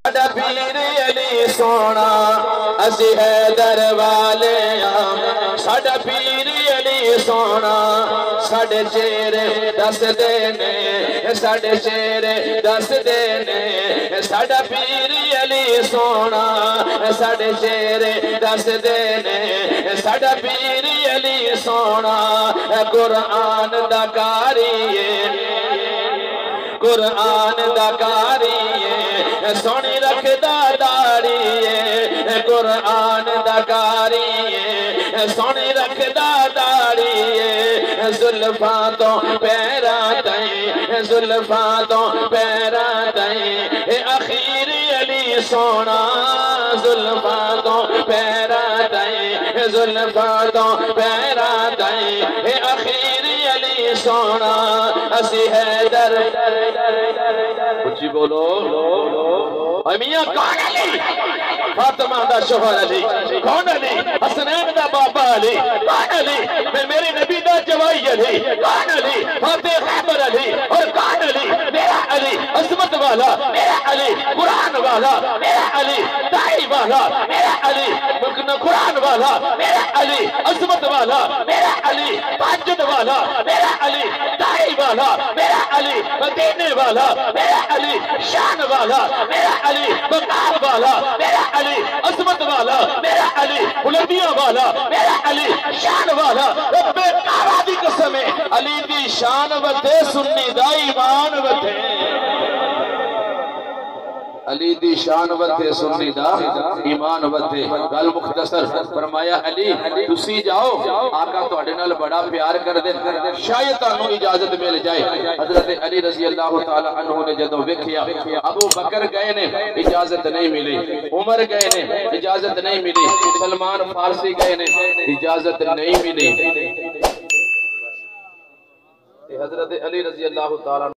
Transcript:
ساڈا پیر علی سونا اسی حیدر والے ساڈا پیر علی سونا ساڈے چہرے دس دینے ساڈے چہرے دس دینے ساڈا پیر علی سونا ساڈے چہرے دس دینے ساڈا پیر علی سونا قرآن دا کاری قرآن دا کاری سونی رکھدا داڑی قرآن دا کاری سونی رکھدا داڑی زلفاں تو پیراں تائیں زلفاں تو پیراں تائیں اخیر علی سونا زلفاں تو پیراں تائیں زلفاں تو پیراں تائیں اخیر علی سونا اسی حیدر کچھ بولو اے میاں کون علی فاطمہ دا شوہر علی کون علی حسنین دا بابا علی کون علی میرے نبی دا جوائی علی کون علی فاتح خیبر علی اور کون علی میرا علی عظمت والا میرا علی قرآن والا میرا علی دائی والا میرا علی قرآن والا میرا علی عظمت والا میرا علی تاجد والا میرا علی دائی والا میرا علی مدینے والا میرا علی شان والا میرا علی مقام والا میرا علی عظمت والا میرا علی بلندیاں والا میرا علی شان والا رب کعبہ دی قسم علی دی شان وتے سنی دا ایمان وتے علی دی شان وتے سنی دا ایمان وتے گل مختصر فرمایا علی تسی جاؤ آقا تواڈے نال بڑا پیار کر دے شاید تانوں اجازت مل جائے حضرت علی رضی اللہ تعالی عنہ نے جدوں ویکھیا ابو بکر گئے نے اجازت نہیں ملی عمر گئے نے اجازت نہیں ملی سلمان فارسی گئے نے اجازت نہیں ملی حضرت علی رضی اللہ تعالی